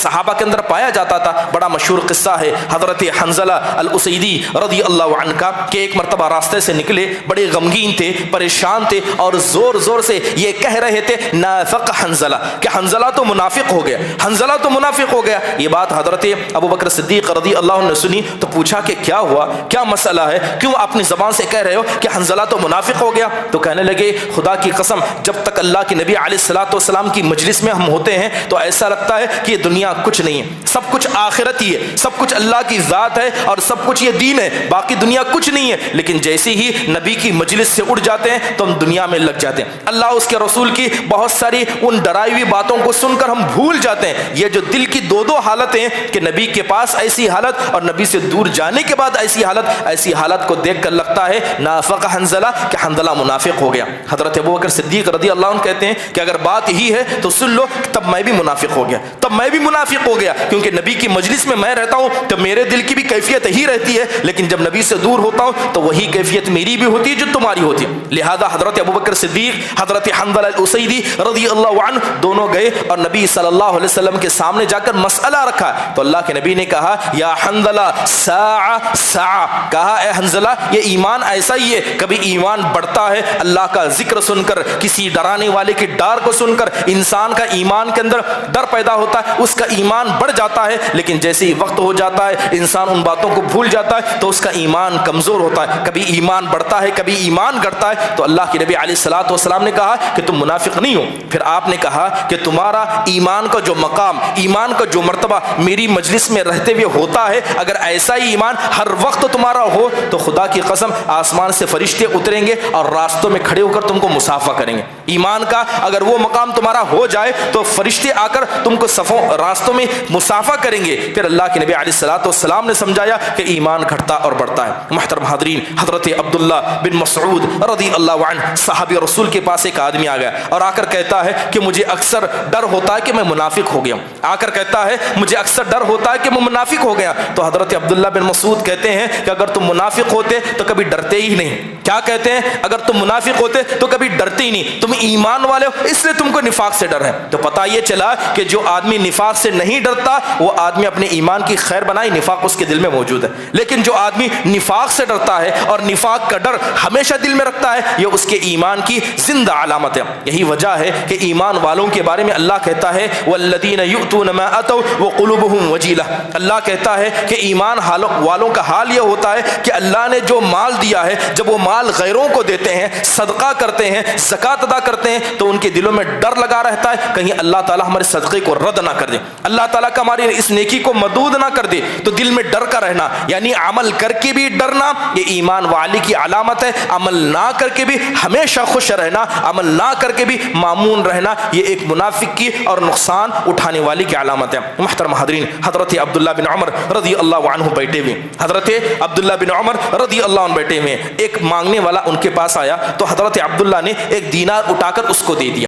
صحابہ کے اندر پایا جاتا تھا۔ بڑا مشہور قصہ ہے حضرت حنظلہ الاسیدی رضی اللہ عنہ کا کہ ایک مرتبہ راستے سے نکلے، بڑے غمگین تھے، پریشان تھے، اور زور زور سے یہ کہہ رہے تھے نافق حنظلہ، کہ حنظلہ تو منافق ہو گیا، حنظلہ تو منافق ہو گیا۔ یہ بات حضرت ابوبکر صدیق رضی اللہ عنہ نے سنی تو پوچھا کہ کیا ہوا، کیا مسئلہ ہے، کیوں اپنی زبان سے کہہ رہے ہو کہ حنظلہ تو منافق ہو گیا؟ تو کہنے لگے خدا کی قسم جب تک اللہ کے نبی علیہ الصلوۃ والسلام کی مجلس میں ہم ہوتے ہیں تو ایسا لگتا ہے کہ یہ دنیا کچھ نہیں ہے، سب کچھ آخرت ہی ہے، سب کچھ اللہ کی ذات ہے اور سب کچھ یہ دین ہے، باقی دنیا کچھ نہیں ہے۔ لیکن جیسے ہی نبی کی مجلس سے اٹھ جاتے ہیں تو ہم دنیا میں لگ جاتے ہیں، اللہ اس کے رسول کی بہت ساری ان ڈرائی ہوئی باتوں کو سن کر ہم بھول جاتے ہیں۔ یہ جو دل کی دو حالتیں کہ نبی کے پاس ایسی حالت اور نبی سے دور جانے کے بعد ایسی حالت کو دیکھ کر لگتا ہے نافق حنظلہ، کہ حنظلہ منافق ہو گیا۔ حضرت ابوبکر صدیق رضی اللہ عنہ کہتے ہیں کہ اگر بات ہی ہے تو سن لو، تب میں بھی منافق ہو گیا، تب میں بھی منافق ہو گیا، کیونکہ نبی کی مجلس میں میں رہتا ہوں تو میرے دل کی بھی کیفیت ہی رہتی ہے، لیکن جب نبی سے دور ہوتا ہوں تو وہی کیفیت میری بھی ہوتی ہے جو تمہاری ہوتی ہے۔ لہذا حضرت ابوبکر صدیق، حضرت حنظلہ الاسیدی رضی اللہ عنہ دونوں گئے اور نبی صلی اللہ علیہ وسلم کے سامنے جا کر مسئلہ رکھا تو اللہ کے نبی نے کہا یا حنظلہ ساعہ ساعہ، کہا اے حنظلہ یہ ایمان ایسا ہی ہے، کبھی ایمان بڑھتا ہے اللہ کا ذکر سن کر، کسی ڈرانے والے کی ڈار کو سن کر انسان کا ایمان کے اندر ڈر پیدا ہوتا ہے، اس کا ایمان بڑھ جاتا ہے، لیکن جیسے ہی وقت ہو جاتا ہے انسان ان باتوں کو بھول جاتا ہے تو اس کا ایمان کمزور ہوتا ہے، کبھی ایمان بڑھتا ہے کبھی ایمان گھٹتا ہے۔ تو اللہ کے نبی علیہ الصلوۃ والسلام نے کہا کہ تم منافق نہیں ہو۔ پھر آپ نے کہا کہ تمہارا ایمان کا جو مقام، ایمان کا جو مرتبہ میری مجلس میں رہتے ہوئے ہوتا ہے، اگر ایسا ہی ایمان ہر وقت تمہارا ہو تو خدا کی قسم آسمان سے فرشتے اتریں گے اور راستوں میں کھڑے ہو کر تم کو مصافحہ کریں گے۔ ایمان کا اگر وہ مقام تمہارا ہو جائے تو فرشتے آ کر تم کو صفوں راستوں میں مصافحہ کریں گے۔ پھر اللہ کے نبی علیہ الصلوۃ والسلام نے سمجھایا کہ ایمان گھٹتا اور بڑھتا ہے۔ محترم حاضرین، حضرت عبداللہ بن مسعود رضی اللہ عنہ صحابی رسول کے پاس ایک آدمی آ گیا اور آ کر کہتا ہے کہ مجھے اکثر ڈر ہوتا ہے کہ میں منافق ہو گیا ہوں، آ کر کہتا ہے مجھے اکثر ڈر ہوتا ہے کہ میں منافق ہو گیا۔ تو حضرت عبداللہ بن مسعود کہتے ہیں کہ اگر تم منافق ہوتے تو کبھی ڈرتے ہی نہیں۔ کیا کہتے ہیں؟ اگر تم منافق ہوتے تو کبھی ڈرتے ہی نہیں، تم ایمان والے ہو اس لیے تم کو نفاق سے ڈر ہے۔ تو پتہ یہ چلا کہ جو آدمی نفاق سے نہیں ڈرتا وہ آدمی اپنے ایمان کی خیر بنائے، نفاق اس کے دل میں موجود ہے، لیکن جو آدمی نفاق سے ڈرتا ہے اور نفاق کا ڈر ہمیشہ دل میں رکھتا ہے یہ اس کے ایمان کی زندہ علامت ہے۔ یہی وجہ ہے کہ ایمان والوں کے بارے میں اللہ کہتا ہے والذین یؤتون ما اتوا وقلوبهم وجیلہ، اللہ کہتا ہے کہ ایمان والوں کا حال یہ ہوتا ہے کہ اللہ نے جو مال دیا ہے جب وہ مال غیروں کو دیتے ہیں، صدقہ کرتے ہیں، زکوٰۃ ادا کرتے ہیں تو ان کے دلوں میں ڈر لگا رہتا ہے کہیں اللہ تعالیٰ ہمارے صدقے کو رد نہ کر دے، اللہ تعالیٰ کا ہماری اس نیکی کو مردود نہ کر دے، تو دل میں ڈر کا رہنا یعنی عمل کر کے بھی ڈرنا یہ ایمان والی کی علامت ہے، عمل نہ کر کے بھی ہمیشہ خوش رہنا، عمل نہ کر کے بھی معمون رہنا یہ ایک منافق کی اور نقصان اٹھانے والی کی علامت ہے۔ محترم حاضرین، حضرت عبداللہ بن عمر رضی اللہ عنہ بیٹھے ہوئے، حضرت عبداللہ بن عمر رضی اللہ عنہ بیٹھے ہوئے، ایک مانگنے والا ان کے پاس آیا تو حضرت عبداللہ نے ایک دینار اٹھا کر اس کو دے دیا۔